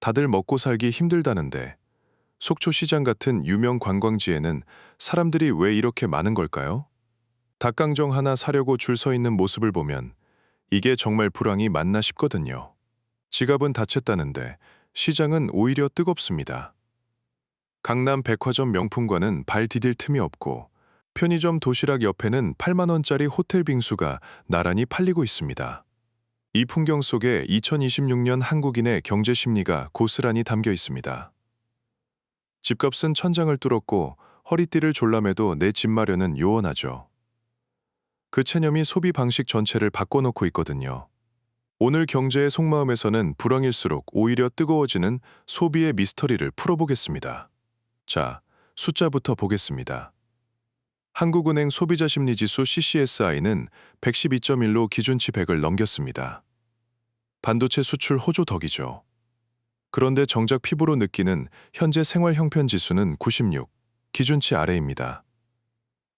다들 먹고 살기 힘들다는데 속초 시장 같은 유명 관광지에는 사람들이 왜 이렇게 많은 걸까요? 닭강정 하나 사려고 줄 서 있는 모습을 보면 이게 정말 불황이 맞나 싶거든요. 지갑은 다쳤다는데 시장은 오히려 뜨겁습니다. 강남 백화점 명품관은 발 디딜 틈이 없고 편의점 도시락 옆에는 8만 원짜리 호텔 빙수가 나란히 팔리고 있습니다. 이 풍경 속에 2026년 한국인의 경제 심리가 고스란히 담겨 있습니다. 집값은 천장을 뚫었고 허리띠를 졸라매도 내 집 마련은 요원하죠. 그 체념이 소비 방식 전체를 바꿔놓고 있거든요. 오늘 경제의 속마음에서는 불황일수록 오히려 뜨거워지는 소비의 미스터리를 풀어보겠습니다. 자, 숫자부터 보겠습니다. 한국은행 소비자심리지수 CCSI는 112.1로 기준치 100을 넘겼습니다. 반도체 수출 호조 덕이죠. 그런데 정작 피부로 느끼는 현재 생활형편지수는 96, 기준치 아래입니다.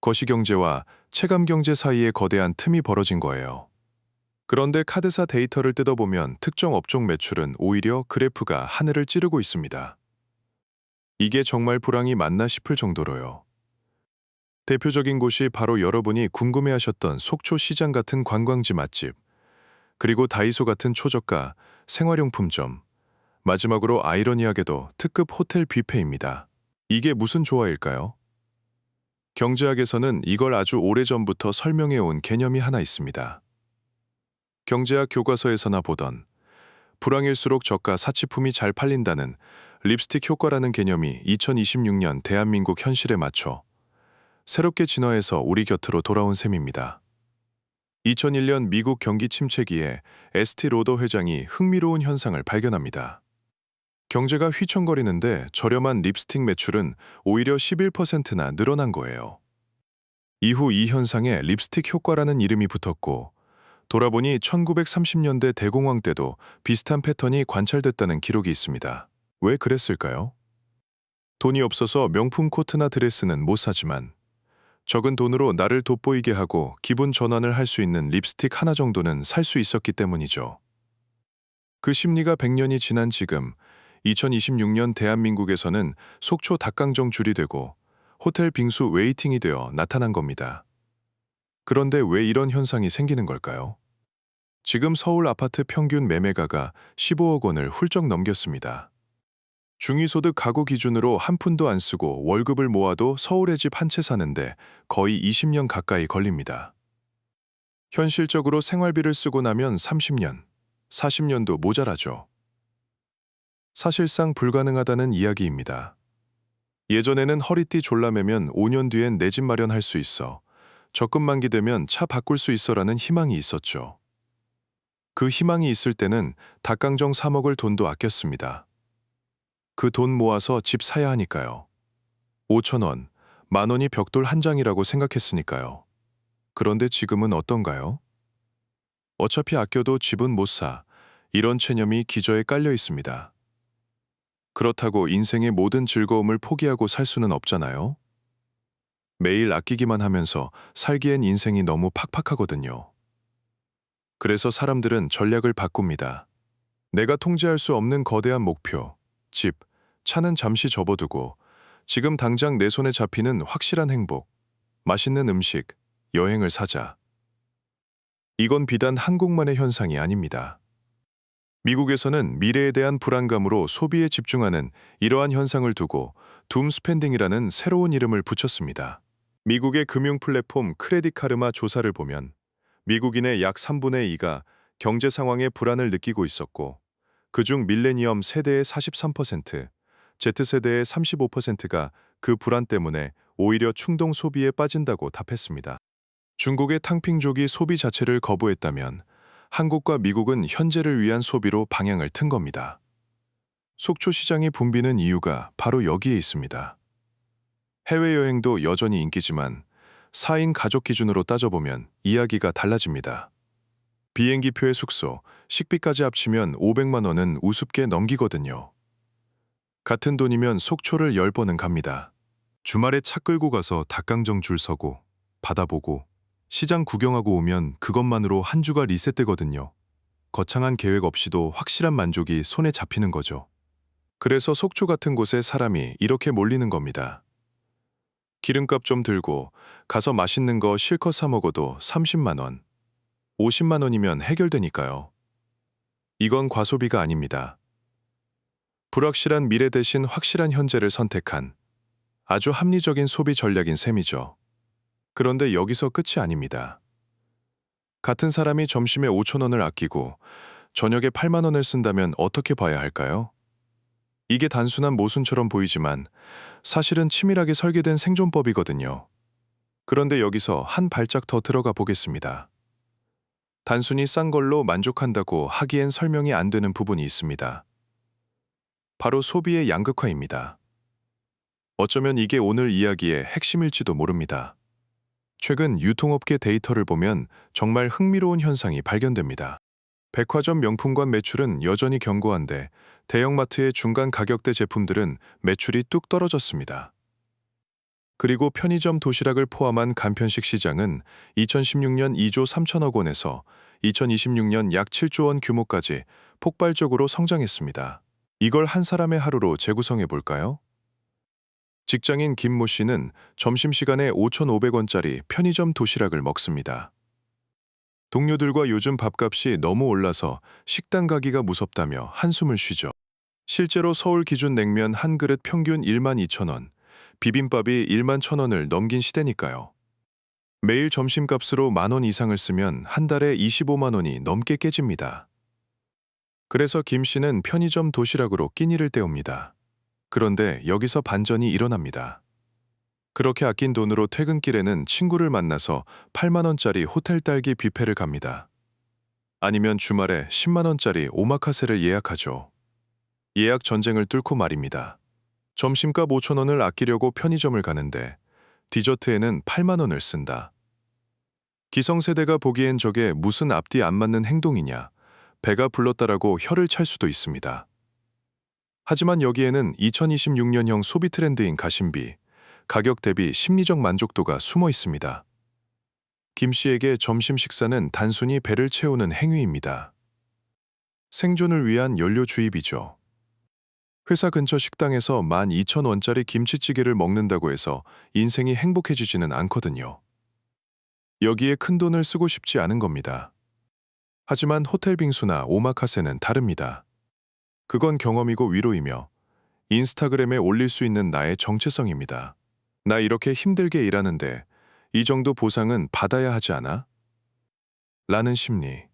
거시경제와 체감경제 사이에 거대한 틈이 벌어진 거예요. 그런데 카드사 데이터를 뜯어보면 특정 업종 매출은 오히려 그래프가 하늘을 찌르고 있습니다. 이게 정말 불황이 맞나 싶을 정도로요. 대표적인 곳이 바로 여러분이 궁금해하셨던 속초 시장 같은 관광지 맛집, 그리고 다이소 같은 초저가 생활용품점, 마지막으로 아이러니하게도 특급 호텔 뷔페입니다. 이게 무슨 조화일까요? 경제학에서는 이걸 아주 오래전부터 설명해온 개념이 하나 있습니다. 경제학 교과서에서나 보던 불황일수록 저가 사치품이 잘 팔린다는 립스틱 효과라는 개념이 2026년 대한민국 현실에 맞춰 새롭게 진화해서 우리 곁으로 돌아온 셈입니다. 2001년 미국 경기 침체기에 에스티 로더 회장이 흥미로운 현상을 발견합니다. 경제가 휘청거리는데 저렴한 립스틱 매출은 오히려 11%나 늘어난 거예요. 이후 이 현상에 립스틱 효과라는 이름이 붙었고, 돌아보니 1930년대 대공황 때도 비슷한 패턴이 관찰됐다는 기록이 있습니다. 왜 그랬을까요? 돈이 없어서 명품 코트나 드레스는 못 사지만 적은 돈으로 나를 돋보이게 하고 기분 전환을 할 수 있는 립스틱 하나 정도는 살 수 있었기 때문이죠. 그 심리가 100년이 지난 지금 2026년 대한민국에서는 속초 닭강정 줄이 되고 호텔 빙수 웨이팅이 되어 나타난 겁니다. 그런데 왜 이런 현상이 생기는 걸까요? 지금 서울 아파트 평균 매매가가 15억 원을 훌쩍 넘겼습니다. 중위소득 가구 기준으로 한 푼도 안 쓰고 월급을 모아도 서울의 집 한 채 사는데 거의 20년 가까이 걸립니다. 현실적으로 생활비를 쓰고 나면 30년, 40년도 모자라죠. 사실상 불가능하다는 이야기입니다. 예전에는 허리띠 졸라매면 5년 뒤엔 내 집 마련할 수 있어, 적금 만기 되면 차 바꿀 수 있어라는 희망이 있었죠. 그 희망이 있을 때는 닭강정 사 먹을 돈도 아꼈습니다. 그 돈 모아서 집 사야 하니까요. 5천 원, 만 원이 벽돌 한 장이라고 생각했으니까요. 그런데 지금은 어떤가요? 어차피 아껴도 집은 못 사, 이런 체념이 기저에 깔려 있습니다. 그렇다고 인생의 모든 즐거움을 포기하고 살 수는 없잖아요. 매일 아끼기만 하면서 살기엔 인생이 너무 팍팍하거든요. 그래서 사람들은 전략을 바꿉니다. 내가 통제할 수 없는 거대한 목표, 집, 차는 잠시 접어두고 지금 당장 내 손에 잡히는 확실한 행복, 맛있는 음식, 여행을 사자. 이건 비단 한국만의 현상이 아닙니다. 미국에서는 미래에 대한 불안감으로 소비에 집중하는 이러한 현상을 두고 둠 스펜딩이라는 새로운 이름을 붙였습니다. 미국의 금융 플랫폼 크레딧 카르마 조사를 보면 미국인의 약 3분의 2가 경제 상황에 불안을 느끼고 있었고, 그중 밀레니엄 세대의 43%, Z세대의 35%가 그 불안 때문에 오히려 충동 소비에 빠진다고 답했습니다. 중국의 탕핑족이 소비 자체를 거부했다면 한국과 미국은 현재를 위한 소비로 방향을 튼 겁니다. 속초 시장이 붐비는 이유가 바로 여기에 있습니다. 해외여행도 여전히 인기지만 4인 가족 기준으로 따져보면 이야기가 달라집니다. 비행기표의 숙소, 식비까지 합치면 500만 원은 우습게 넘기거든요. 같은 돈이면 속초를 10번은 갑니다. 주말에 차 끌고 가서 닭강정 줄 서고 바다 보고 시장 구경하고 오면 그것만으로 한 주가 리셋되거든요. 거창한 계획 없이도 확실한 만족이 손에 잡히는 거죠. 그래서 속초 같은 곳에 사람이 이렇게 몰리는 겁니다. 기름값 좀 들고 가서 맛있는 거 실컷 사 먹어도 30만 원, 50만 원이면 해결되니까요. 이건 과소비가 아닙니다. 불확실한 미래 대신 확실한 현재를 선택한 아주 합리적인 소비 전략인 셈이죠. 그런데 여기서 끝이 아닙니다. 같은 사람이 점심에 5천 원을 아끼고 저녁에 8만 원을 쓴다면 어떻게 봐야 할까요? 이게 단순한 모순처럼 보이지만 사실은 치밀하게 설계된 생존법이거든요. 그런데 여기서 한 발짝 더 들어가 보겠습니다. 단순히 싼 걸로 만족한다고 하기엔 설명이 안 되는 부분이 있습니다. 바로 소비의 양극화입니다. 어쩌면 이게 오늘 이야기의 핵심일지도 모릅니다. 최근 유통업계 데이터를 보면 정말 흥미로운 현상이 발견됩니다. 백화점 명품관 매출은 여전히 견고한데 대형마트의 중간 가격대 제품들은 매출이 뚝 떨어졌습니다. 그리고 편의점 도시락을 포함한 간편식 시장은 2016년 2조 3천억 원에서 2026년 약 7조 원 규모까지 폭발적으로 성장했습니다. 이걸 한 사람의 하루로 재구성해 볼까요? 직장인 김모 씨는 점심시간에 5,500원짜리 편의점 도시락을 먹습니다. 동료들과 요즘 밥값이 너무 올라서 식당 가기가 무섭다며 한숨을 쉬죠. 실제로 서울 기준 냉면 한 그릇 평균 12,000원, 비빔밥이 11,000원을 넘긴 시대니까요. 매일 점심값으로 10,000원 이상을 쓰면 한 달에 25만 원이 넘게 깨집니다. 그래서 김 씨는 편의점 도시락으로 끼니를 때웁니다. 그런데 여기서 반전이 일어납니다. 그렇게 아낀 돈으로 퇴근길에는 친구를 만나서 8만 원짜리 호텔 딸기 뷔페를 갑니다. 아니면 주말에 10만 원짜리 오마카세를 예약하죠. 예약 전쟁을 뚫고 말입니다. 점심값 5천 원을 아끼려고 편의점을 가는데 디저트에는 8만 원을 쓴다. 기성세대가 보기엔 저게 무슨 앞뒤 안 맞는 행동이냐, 배가 불렀다라고 혀를 찰 수도 있습니다. 하지만 여기에는 2026년형 소비 트렌드인 가심비, 가격 대비 심리적 만족도가 숨어 있습니다. 김 씨에게 점심 식사는 단순히 배를 채우는 행위입니다. 생존을 위한 연료 주입이죠. 회사 근처 식당에서 12,000원짜리 김치찌개를 먹는다고 해서 인생이 행복해지지는 않거든요. 여기에 큰돈을 쓰고 싶지 않은 겁니다. 하지만 호텔 빙수나 오마카세는 다릅니다. 그건 경험이고 위로이며 인스타그램에 올릴 수 있는 나의 정체성입니다. 나 이렇게 힘들게 일하는데 이 정도 보상은 받아야 하지 않아? 라는 심리.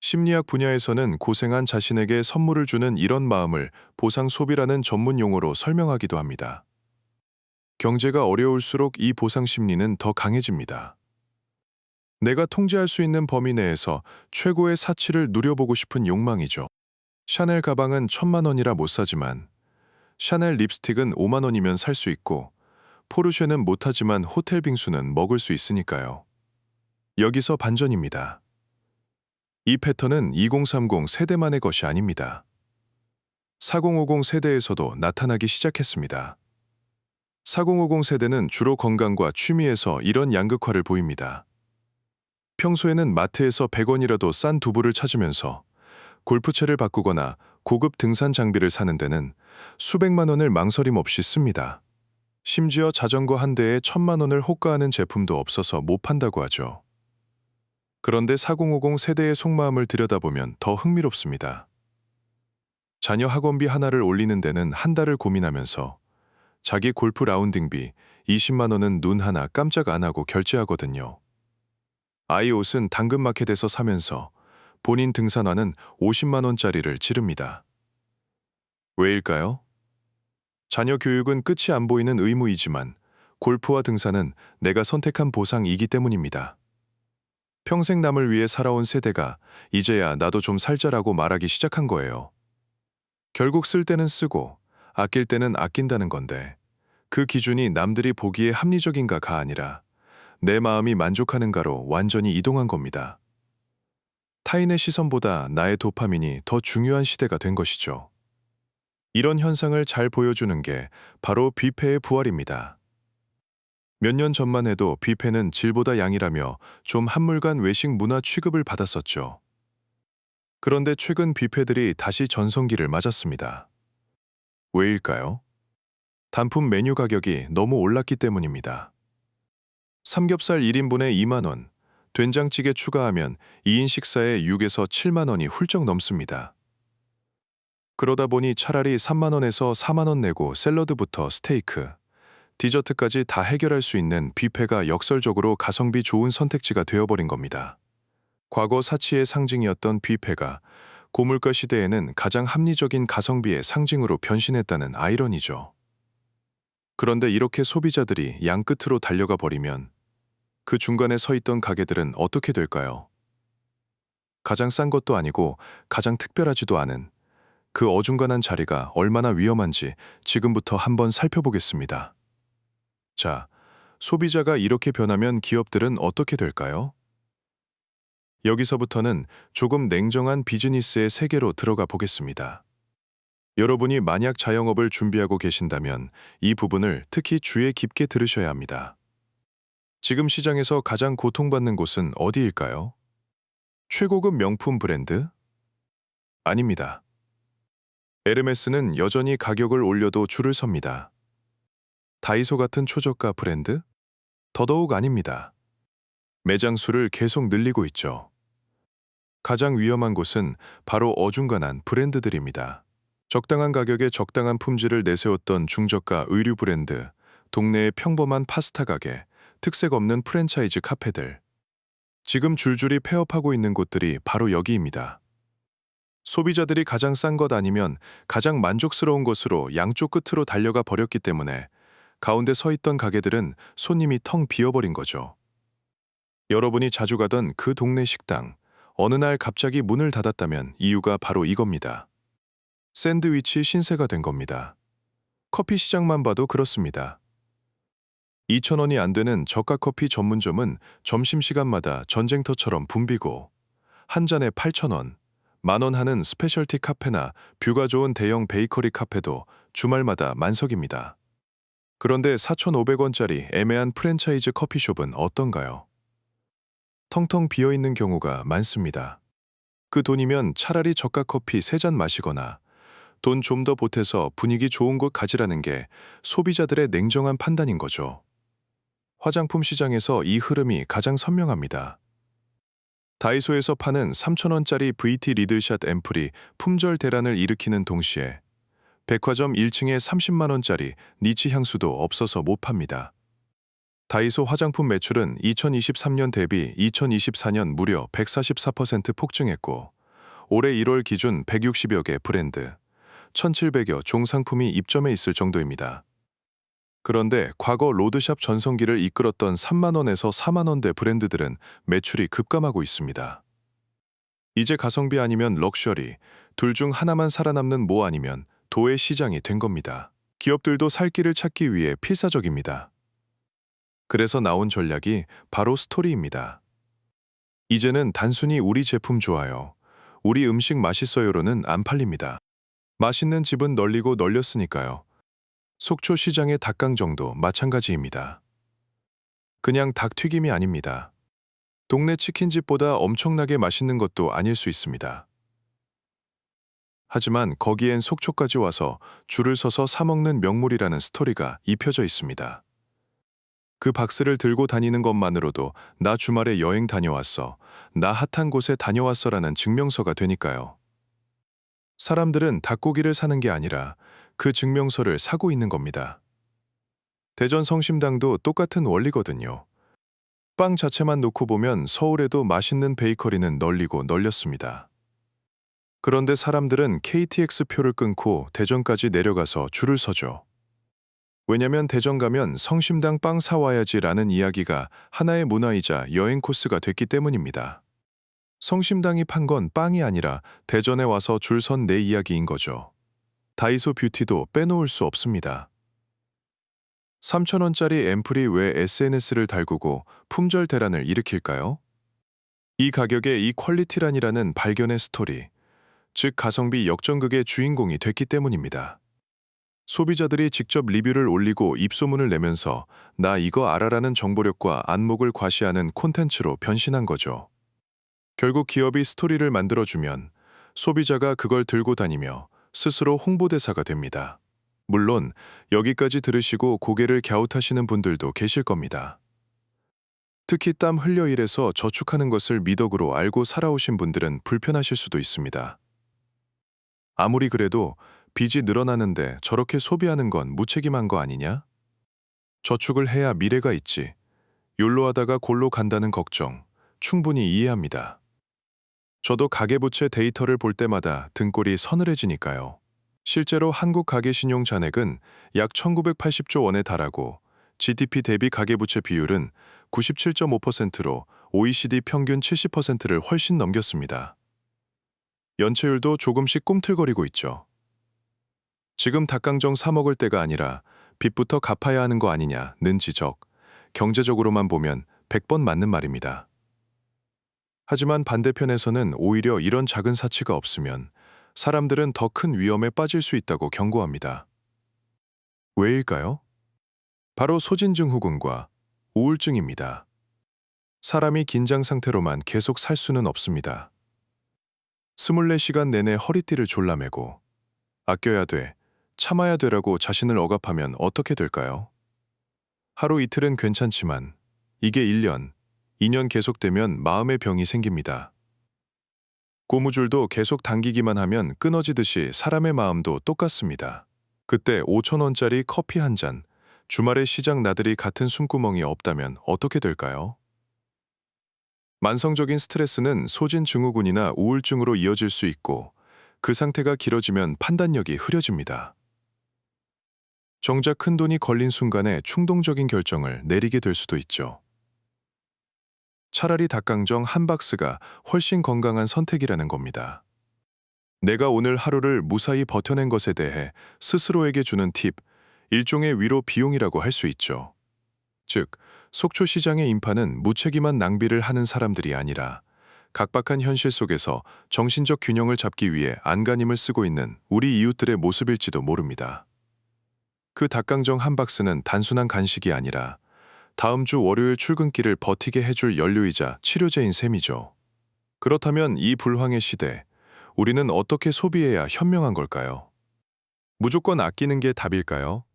심리학 분야에서는 고생한 자신에게 선물을 주는 이런 마음을 보상 소비라는 전문 용어로 설명하기도 합니다. 경제가 어려울수록 이 보상 심리는 더 강해집니다. 내가 통제할 수 있는 범위 내에서 최고의 사치를 누려보고 싶은 욕망이죠. 샤넬 가방은 1,000만 원이라 못 사지만 샤넬 립스틱은 5만 원이면 살 수 있고 포르쉐는 못하지만 호텔 빙수는 먹을 수 있으니까요. 여기서 반전입니다. 이 패턴은 2030 세대만의 것이 아닙니다. 4050 세대에서도 나타나기 시작했습니다. 4050 세대는 주로 건강과 취미에서 이런 양극화를 보입니다. 평소에는 마트에서 100원이라도 싼 두부를 찾으면서 골프채를 바꾸거나 고급 등산 장비를 사는 데는 수백만 원을 망설임 없이 씁니다. 심지어 자전거 한 대에 1,000만 원을 호가하는 제품도 없어서 못 판다고 하죠. 그런데 4050 세대의 속마음을 들여다보면 더 흥미롭습니다. 자녀 학원비 하나를 올리는 데는 한 달을 고민하면서 자기 골프 라운딩비 20만 원은 눈 하나 깜짝 안 하고 결제하거든요. 아이 옷은 당근마켓에서 사면서 본인 등산화는 50만 원짜리를 지릅니다. 왜일까요? 자녀 교육은 끝이 안 보이는 의무이지만 골프와 등산은 내가 선택한 보상이기 때문입니다. 평생 남을 위해 살아온 세대가 이제야 나도 좀 살자라고 말하기 시작한 거예요. 결국 쓸 때는 쓰고 아낄 때는 아낀다는 건데 그 기준이 남들이 보기에 합리적인가가 아니라 내 마음이 만족하는가로 완전히 이동한 겁니다. 타인의 시선보다 나의 도파민이 더 중요한 시대가 된 것이죠. 이런 현상을 잘 보여주는 게 바로 뷔페의 부활입니다. 몇 년 전만 해도 뷔페는 질보다 양이라며 좀 한물간 외식 문화 취급을 받았었죠. 그런데 최근 뷔페들이 다시 전성기를 맞았습니다. 왜일까요? 단품 메뉴 가격이 너무 올랐기 때문입니다. 삼겹살 1인분에 2만 원, 된장찌개 추가하면 2인 식사에 6에서 7만 원이 훌쩍 넘습니다. 그러다 보니 차라리 3만 원에서 4만 원 내고 샐러드부터 스테이크, 디저트까지 다 해결할 수 있는 뷔페가 역설적으로 가성비 좋은 선택지가 되어버린 겁니다. 과거 사치의 상징이었던 뷔페가 고물가 시대에는 가장 합리적인 가성비의 상징으로 변신했다는 아이러니죠. 그런데 이렇게 소비자들이 양 끝으로 달려가 버리면 그 중간에 서 있던 가게들은 어떻게 될까요? 가장 싼 것도 아니고 가장 특별하지도 않은 그 어중간한 자리가 얼마나 위험한지 지금부터 한번 살펴보겠습니다. 자, 소비자가 이렇게 변하면 기업들은 어떻게 될까요? 여기서부터는 조금 냉정한 비즈니스의 세계로 들어가 보겠습니다. 여러분이 만약 자영업을 준비하고 계신다면 이 부분을 특히 주의 깊게 들으셔야 합니다. 지금 시장에서 가장 고통받는 곳은 어디일까요? 최고급 명품 브랜드? 아닙니다. 에르메스는 여전히 가격을 올려도 줄을 섭니다. 다이소 같은 초저가 브랜드? 더더욱 아닙니다. 매장 수를 계속 늘리고 있죠. 가장 위험한 곳은 바로 어중간한 브랜드들입니다. 적당한 가격에 적당한 품질을 내세웠던 중저가 의류 브랜드, 동네의 평범한 파스타 가게, 특색 없는 프랜차이즈 카페들. 지금 줄줄이 폐업하고 있는 곳들이 바로 여기입니다. 소비자들이 가장 싼 것 아니면 가장 만족스러운 것으로 양쪽 끝으로 달려가 버렸기 때문에 가운데 서 있던 가게들은 손님이 텅 비어버린 거죠. 여러분이 자주 가던 그 동네 식당, 어느 날 갑자기 문을 닫았다면 이유가 바로 이겁니다. 샌드위치 신세가 된 겁니다. 커피 시장만 봐도 그렇습니다. 2,000원이 안 되는 저가 커피 전문점은 점심시간마다 전쟁터처럼 붐비고 한 잔에 8,000원, 10,000원 하는 스페셜티 카페나 뷰가 좋은 대형 베이커리 카페도 주말마다 만석입니다. 그런데 4,500원짜리 애매한 프랜차이즈 커피숍은 어떤가요? 텅텅 비어있는 경우가 많습니다. 그 돈이면 차라리 저가 커피 3잔 마시거나 돈 좀 더 보태서 분위기 좋은 곳 가지라는 게 소비자들의 냉정한 판단인 거죠. 화장품 시장에서 이 흐름이 가장 선명합니다. 다이소에서 파는 3,000원짜리 VT 리들샷 앰플이 품절 대란을 일으키는 동시에 백화점 1층에 30만 원짜리 니치 향수도 없어서 못 팝니다. 다이소 화장품 매출은 2023년 대비 2024년 무려 144% 폭증했고 올해 1월 기준 160여 개 브랜드, 1,700여 종 상품이 입점해 있을 정도입니다. 그런데 과거 로드샵 전성기를 이끌었던 3만 원에서 4만 원대 브랜드들은 매출이 급감하고 있습니다. 이제 가성비 아니면 럭셔리, 둘 중 하나만 살아남는 뭐 아니면 도의 시장이 된 겁니다. 기업들도 살 길을 찾기 위해 필사적입니다. 그래서 나온 전략이 바로 스토리입니다. 이제는 단순히 우리 제품 좋아요, 우리 음식 맛있어요로는 안 팔립니다. 맛있는 집은 널리고 널렸으니까요. 속초 시장의 닭강정도 마찬가지입니다. 그냥 닭튀김이 아닙니다. 동네 치킨집보다 엄청나게 맛있는 것도 아닐 수 있습니다. 하지만 거기엔 속초까지 와서 줄을 서서 사 먹는 명물이라는 스토리가 입혀져 있습니다. 그 박스를 들고 다니는 것만으로도 나 주말에 여행 다녀왔어, 나 핫한 곳에 다녀왔어라는 증명서가 되니까요. 사람들은 닭고기를 사는 게 아니라 그 증명서를 사고 있는 겁니다. 대전 성심당도 똑같은 원리거든요. 빵 자체만 놓고 보면 서울에도 맛있는 베이커리는 널리고 널렸습니다. 그런데 사람들은 KTX 표를 끊고 대전까지 내려가서 줄을 서죠. 왜냐면 대전 가면 성심당 빵 사와야지라는 이야기가 하나의 문화이자 여행 코스가 됐기 때문입니다. 성심당이 판 건 빵이 아니라 대전에 와서 줄 선 내 이야기인 거죠. 다이소 뷰티도 빼놓을 수 없습니다. 3,000원짜리 앰플이 왜 SNS를 달구고 품절 대란을 일으킬까요? 이 가격에 이 퀄리티란이라는 발견의 스토리, 즉 가성비 역전극의 주인공이 됐기 때문입니다. 소비자들이 직접 리뷰를 올리고 입소문을 내면서 나 이거 알아라는 정보력과 안목을 과시하는 콘텐츠로 변신한 거죠. 결국 기업이 스토리를 만들어주면 소비자가 그걸 들고 다니며 스스로 홍보대사가 됩니다. 물론 여기까지 들으시고 고개를 갸웃하시는 분들도 계실 겁니다. 특히 땀 흘려 일해서 저축하는 것을 미덕으로 알고 살아오신 분들은 불편하실 수도 있습니다. 아무리 그래도 빚이 늘어나는데 저렇게 소비하는 건 무책임한 거 아니냐? 저축을 해야 미래가 있지. 욜로 하다가 골로 간다는 걱정 충분히 이해합니다. 저도 가계부채 데이터를 볼 때마다 등골이 서늘해지니까요. 실제로 한국 가계신용 잔액은 약 1980조 원에 달하고 GDP 대비 가계부채 비율은 97.5%로 OECD 평균 70%를 훨씬 넘겼습니다. 연체율도 조금씩 꿈틀거리고 있죠. 지금 닭강정 사 먹을 때가 아니라 빚부터 갚아야 하는 거 아니냐는 지적, 경제적으로만 보면 100번 맞는 말입니다. 하지만 반대편에서는 오히려 이런 작은 사치가 없으면 사람들은 더 큰 위험에 빠질 수 있다고 경고합니다. 왜일까요? 바로 소진증후군과 우울증입니다. 사람이 긴장 상태로만 계속 살 수는 없습니다. 24시간 내내 허리띠를 졸라매고 아껴야 돼, 참아야 되라고 자신을 억압하면 어떻게 될까요? 하루 이틀은 괜찮지만 이게 1년, 2년 계속되면 마음의 병이 생깁니다. 고무줄도 계속 당기기만 하면 끊어지듯이 사람의 마음도 똑같습니다. 그때 5,000원짜리 커피 한 잔, 주말에 시장 나들이 같은 숨구멍이 없다면 어떻게 될까요? 만성적인 스트레스는 소진증후군이나 우울증으로 이어질 수 있고 그 상태가 길어지면 판단력이 흐려집니다. 정작 큰돈이 걸린 순간에 충동적인 결정을 내리게 될 수도 있죠. 차라리 닭강정 한 박스가 훨씬 건강한 선택이라는 겁니다. 내가 오늘 하루를 무사히 버텨낸 것에 대해 스스로에게 주는 팁, 일종의 위로 비용이라고 할 수 있죠. 즉, 속초 시장의 인파는 무책임한 낭비를 하는 사람들이 아니라 각박한 현실 속에서 정신적 균형을 잡기 위해 안간힘을 쓰고 있는 우리 이웃들의 모습일지도 모릅니다. 그 닭강정 한 박스는 단순한 간식이 아니라 다음 주 월요일 출근길을 버티게 해줄 연료이자 치료제인 셈이죠. 그렇다면 이 불황의 시대, 우리는 어떻게 소비해야 현명한 걸까요? 무조건 아끼는 게 답일까요?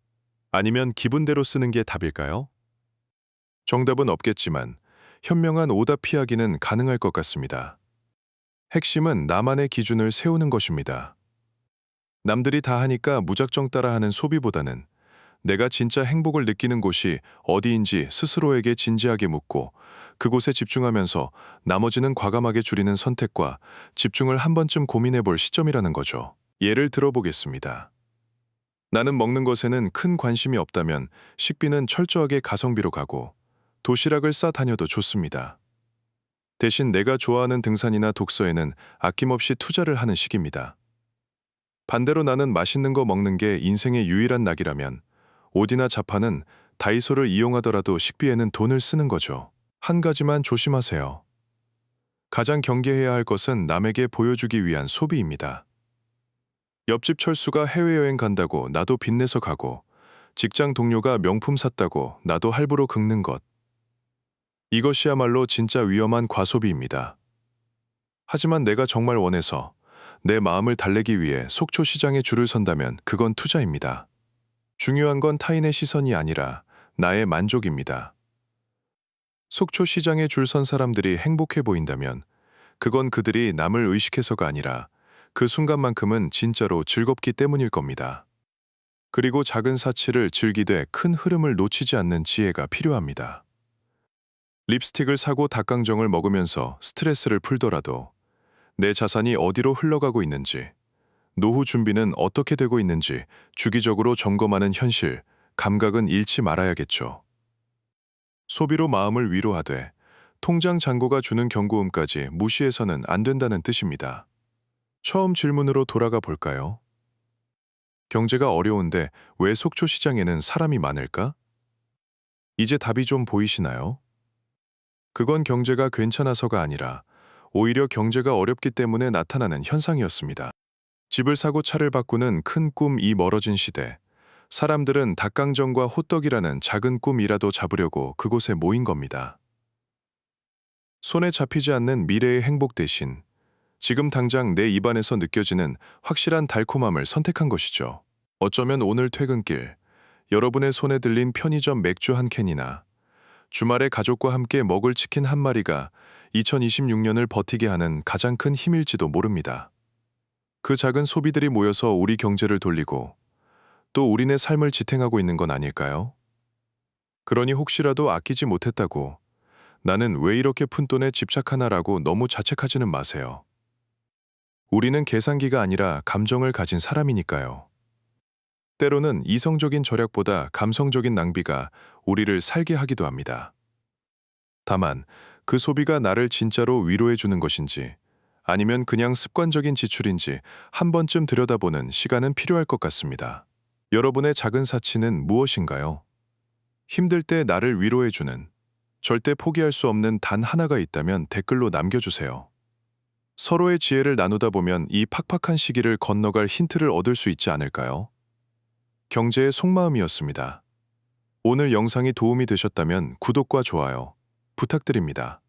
아니면 기분대로 쓰는 게 답일까요? 정답은 없겠지만 현명한 오답 피하기는 가능할 것 같습니다. 핵심은 나만의 기준을 세우는 것입니다. 남들이 다 하니까 무작정 따라하는 소비보다는 내가 진짜 행복을 느끼는 곳이 어디인지 스스로에게 진지하게 묻고 그곳에 집중하면서 나머지는 과감하게 줄이는 선택과 집중을 한 번쯤 고민해 볼 시점이라는 거죠. 예를 들어보겠습니다. 나는 먹는 것에는 큰 관심이 없다면 식비는 철저하게 가성비로 가고 도시락을 싸 다녀도 좋습니다. 대신 내가 좋아하는 등산이나 독서에는 아낌없이 투자를 하는 식입니다. 반대로 나는 맛있는 거 먹는 게 인생의 유일한 낙이라면 옷이나 자파는 다이소를 이용하더라도 식비에는 돈을 쓰는 거죠. 한 가지만 조심하세요. 가장 경계해야 할 것은 남에게 보여주기 위한 소비입니다. 옆집 철수가 해외여행 간다고 나도 빚내서 가고 직장 동료가 명품 샀다고 나도 할부로 긁는 것. 이것이야말로 진짜 위험한 과소비입니다. 하지만 내가 정말 원해서 내 마음을 달래기 위해 속초 시장에 줄을 선다면 그건 투자입니다. 중요한 건 타인의 시선이 아니라 나의 만족입니다. 속초 시장에 줄 선 사람들이 행복해 보인다면 그건 그들이 남을 의식해서가 아니라 그 순간만큼은 진짜로 즐겁기 때문일 겁니다. 그리고 작은 사치를 즐기되 큰 흐름을 놓치지 않는 지혜가 필요합니다. 립스틱을 사고 닭강정을 먹으면서 스트레스를 풀더라도 내 자산이 어디로 흘러가고 있는지, 노후 준비는 어떻게 되고 있는지 주기적으로 점검하는 현실, 감각은 잃지 말아야겠죠. 소비로 마음을 위로하되 통장 잔고가 주는 경고음까지 무시해서는 안 된다는 뜻입니다. 처음 질문으로 돌아가 볼까요? 경제가 어려운데 왜 속초 시장에는 사람이 많을까? 이제 답이 좀 보이시나요? 그건 경제가 괜찮아서가 아니라 오히려 경제가 어렵기 때문에 나타나는 현상이었습니다. 집을 사고 차를 바꾸는 큰 꿈이 멀어진 시대, 사람들은 닭강정과 호떡이라는 작은 꿈이라도 잡으려고 그곳에 모인 겁니다. 손에 잡히지 않는 미래의 행복 대신 지금 당장 내 입안에서 느껴지는 확실한 달콤함을 선택한 것이죠. 어쩌면 오늘 퇴근길, 여러분의 손에 들린 편의점 맥주 한 캔이나 주말에 가족과 함께 먹을 치킨 한 마리가 2026년을 버티게 하는 가장 큰 힘일지도 모릅니다. 그 작은 소비들이 모여서 우리 경제를 돌리고 또 우리네 삶을 지탱하고 있는 건 아닐까요? 그러니 혹시라도 아끼지 못했다고 나는 왜 이렇게 푼돈에 집착하나라고 너무 자책하지는 마세요. 우리는 계산기가 아니라 감정을 가진 사람이니까요. 때로는 이성적인 절약보다 감성적인 낭비가 우리를 살게 하기도 합니다. 다만 그 소비가 나를 진짜로 위로해 주는 것인지 아니면 그냥 습관적인 지출인지 한 번쯤 들여다보는 시간은 필요할 것 같습니다. 여러분의 작은 사치는 무엇인가요? 힘들 때 나를 위로해 주는, 절대 포기할 수 없는 단 하나가 있다면 댓글로 남겨주세요. 서로의 지혜를 나누다 보면 이 팍팍한 시기를 건너갈 힌트를 얻을 수 있지 않을까요? 경제의 속마음이었습니다. 오늘 영상이 도움이 되셨다면 구독과 좋아요 부탁드립니다.